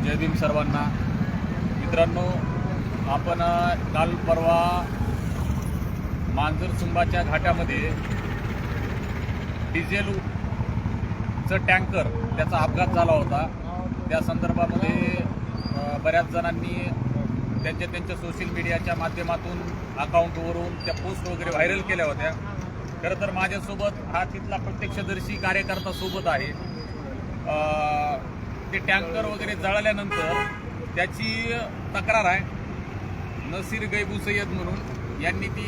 जय भीम सर्वांना. मित्रांनो, आपण काल परवा मांजरसुंबाच्या घाटामध्ये डिझेलचं टँकर त्याचा अपघात झाला होता. त्या संदर्भामध्ये बऱ्याच जणांनी त्यांच्या सोशल मीडियाच्या माध्यमातून अकाउंटवरून त्या पोस्ट वगैरे व्हायरल केल्या होत्या. खरं तर माझ्यासोबत हा तिथला प्रत्यक्षदर्शी कार्यकर्ता सोबत आहे. ते टँकर वगैरे जळाल्यानंतर त्याची तक्रार आहे. नसीर गैबू सय्यद म्हणून यांनी ती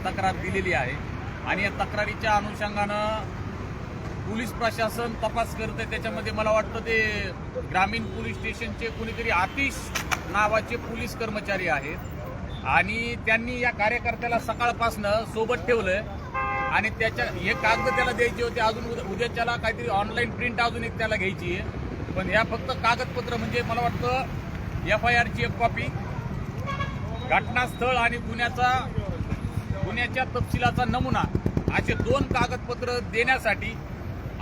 तक्रार दिलेली आहे आणि या तक्रारीच्या अनुषंगानं पोलीस प्रशासन तपास करते. त्याच्यामध्ये मला वाटतं ते ग्रामीण पोलीस स्टेशनचे कोणीतरी आतिश नावाचे पोलीस कर्मचारी आहेत आणि त्यांनी या कार्यकर्त्याला सकाळपासनं सोबत ठेवलं आणि त्याच्या हे कागद त्याला द्यायचे होते. अजून उद्याच्याला काहीतरी ऑनलाईन प्रिंट अजून एक त्याला घ्यायची आहे. पण ह्या फक्त कागदपत्र म्हणजे मला वाटतं FIRची एक कॉपी, घटनास्थळ आणि गुन्ह्याच्या तपशिलाचा नमुना असे 2 कागदपत्र देण्यासाठी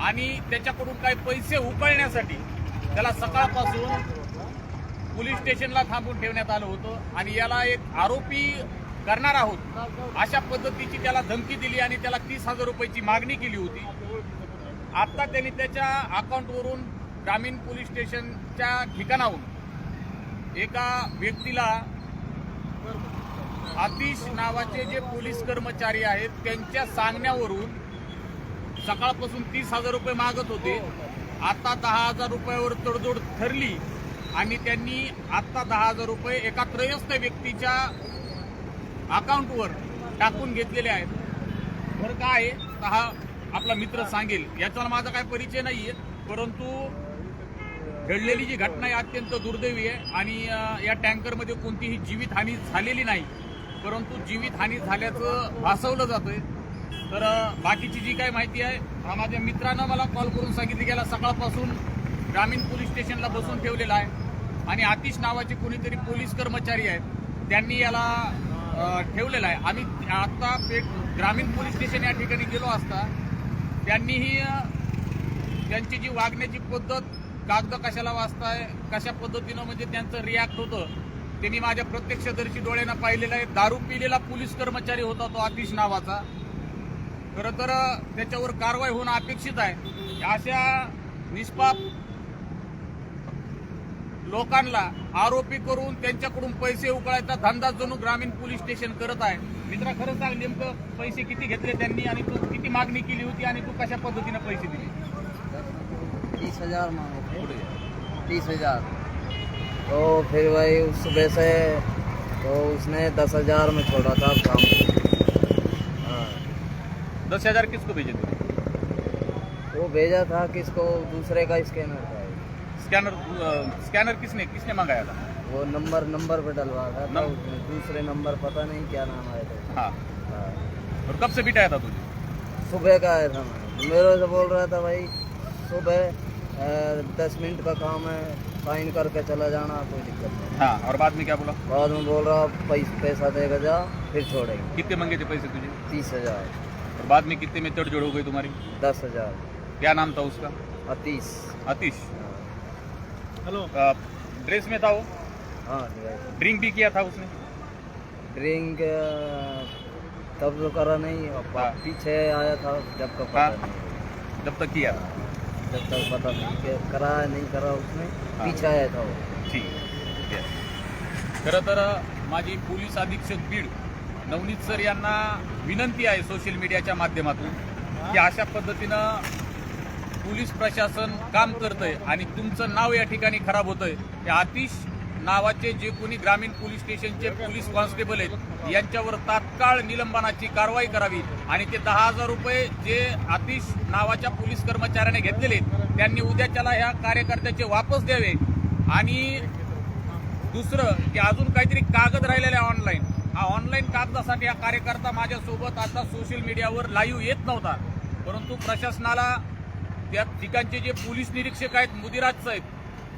आणि त्याच्याकडून काही पैसे उकळण्यासाठी त्याला सकाळपासून पोलीस स्टेशनला थांबून ठेवण्यात आलं होतं आणि याला एक आरोपी करणार आहोत अशा पद्धतीची त्याला धमकी दिली आणि त्याला 30,000 रुपयाची मागणी केली होती. आता त्यांनी त्याच्या अकाउंटवरून ग्रामीण पोलीस स्टेशनच्या ठिकाणाहून एका व्यक्तीला आतिश नावाचे जे पोलीस कर्मचारी आहेत त्यांच्या सांगण्यावरून सकाळपासून 30,000 रुपये मागत होते. आता 10,000 रुपयावर तडजोड ठरली आणि त्यांनी आता 10,000 रुपये एका त्रयस्थ व्यक्तीच्या अकाउंटवर टाकून घेतलेले आहेत. बरं काय हा आपला मित्र सांगेल. याचा माझा काय परिचय नाहीये, परंतु घडलेली जी घटना आहे अत्यंत दुर्दैवी आहे आणि या टँकरमध्ये कोणतीही जीवितहानी झालेली नाही, परंतु जीवितहानी झाल्याचं भासवलं जातंय. तर बाकीची जी काय माहिती आहे माझ्या मित्रानं मला कॉल करून सांगितली गेला सकाळपासून ग्रामीण पोलीस स्टेशनला बसून ठेवलेला आहे आणि आतिश नावाचे कोणीतरी पोलीस कर्मचारी आहेत त्यांनी याला ठेवलेला आहे. आम्ही आता ग्रामीण पोलीस स्टेशन या ठिकाणी गेलो असता त्यांनीही त्यांची जी वागण्याची पद्धत, कागद कशाला वाचताय, कशा पद्धतीनं म्हणजे त्यांचं रिॲक्ट होतं त्यांनी माझ्या प्रत्यक्षदर्शी डोळ्यानं पाहिलेलं आहे. दारू पिलेला पोलीस कर्मचारी होता तो आतिश नावाचा. खरं तर त्याच्यावर कारवाई होणं अपेक्षित आहे. अशा निष्पाप लोकांना आरोपी करून त्यांच्याकडून पैसे उकळायचा धंदा जणू ग्रामीण पोलीस स्टेशन करत आहे. मित्रा, खरं सांग, नेमकं पैसे किती घेतले त्यांनी आणि तू किती मागणी केली होती आणि तू कशा पद्धतीने पैसे दिले? 30,000 मांगे, 30,000. तो फिर वही सुबह से तो उसने 10,000 में छोड़ा था काम. 10,000 किसको भेजे थे? वो भेजा था किसको, दूसरे का स्कैनर था. स्कैनर किसने मंगाया था? वो नंबर पे डलवा था तो दूसरे नंबर पता नहीं क्या नाम आया था. हाँ. और कब से बिठाया था तुझे? सुबह का आया था मैं. मेरे से बोल रहा था भाई सुबह 10 मिनट का काम है, साइन करके चला जाना, कोई दिक्कत नहीं. हाँ. और बाद में क्या बोला? बाद में बोल रहा पैसा देगा जा, फिर छोड़ेंगे. कितने मंगे थे पैसे तुझे? 30,000. और बाद में कितने में तड़जोड़ हो गई तुम्हारी? 10,000. क्या नाम था उसका? आतिश. हेलो. ड्रेस में था वो? हाँ. ड्रिंक भी किया था उसने? ड्रिंक तब तो करा नहीं, हाँ. पीछे आया था जब का पता हाँ. नहीं. जब तक किया? जब तक पता नहीं कि करा नहीं करा उसने. हाँ. पीछे आया था वो. ठीक आहे. खरं तर माझी पोलीस अधीक्षक बीड नवनीत सर यांना विनंती आहे सोशल मीडियाच्या माध्यमातून की अशा पद्धतीनं पोलीस प्रशासन काम करतंय आणि तुमचं नाव या ठिकाणी खराब होतंय. ते आतिश नावाचे जे कोणी ग्रामीण पोलीस स्टेशनचे पोलीस कॉन्स्टेबल आहेत यांच्यावर तात्काळ निलंबनाची कारवाई करावी आणि ते 10,000 रुपये जे आतिश नावाच्या पोलीस कर्मचाऱ्याने घेतलेले त्यांनी उद्याच्याला ह्या कार्यकर्त्याचे वापस द्यावे. आणि दुसरं की अजून काहीतरी कागद राहिलेले ऑनलाईन, हा ऑनलाईन कागदासाठी हा कार्यकर्ता माझ्यासोबत आता सोशल मीडियावर लाईव्ह येत नव्हता, परंतु प्रशासनाला त्या ठिकाणचे जे पोलीस निरीक्षक आहेत, मुदिराज साहेब,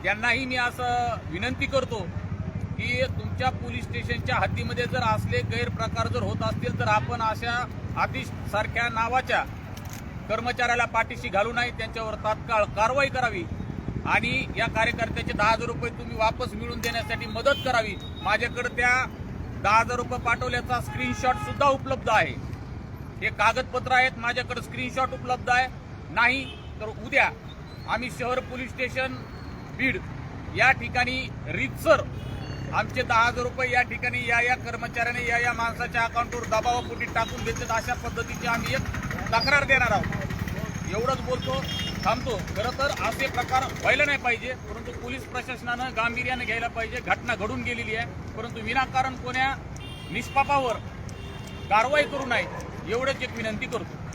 त्यांनाही मी असं विनंती करतो की तुमच्या पोलीस स्टेशनच्या हद्दीमध्ये जर असले गैरप्रकार जर होत असतील तर आपण अशा आतिश सारख्या नावाच्या कर्मचाऱ्याला पाठीशी घालू नये, त्यांच्यावर तात्काळ कारवाई करावी. आणि या कार्यकर्त्याचे 10,000 रुपये तुम्ही वापस मिळवून देण्यासाठी मदत करावी. माझ्याकडे त्या 10,000 रुपये पाठवल्याचा स्क्रीनशॉट सुद्धा उपलब्ध आहे. हे कागदपत्र आहेत, माझ्याकडे स्क्रीनशॉट उपलब्ध आहे. नाही तर उद्या आम्ही शहर पोलीस स्टेशन बीड या ठिकाणी रीतसर आमचे 10,000 रुपये या ठिकाणी या कर्मचाऱ्याने या माणसाच्या अकाउंटवर दबावापोटी टाकून देतात, अशा पद्धतीची आम्ही एक तक्रार देणार आहोत. एवढंच बोलतो, थांबतो. खरं तर असे प्रकार व्हायला नाही पाहिजे, परंतु पोलीस प्रशासनानं गांभीर्याने घ्यायला पाहिजे. घटना घडून गेलेली आहे, परंतु विनाकारण कोण्या निष्पापावर कारवाई करू नये एवढंच एक विनंती करतो.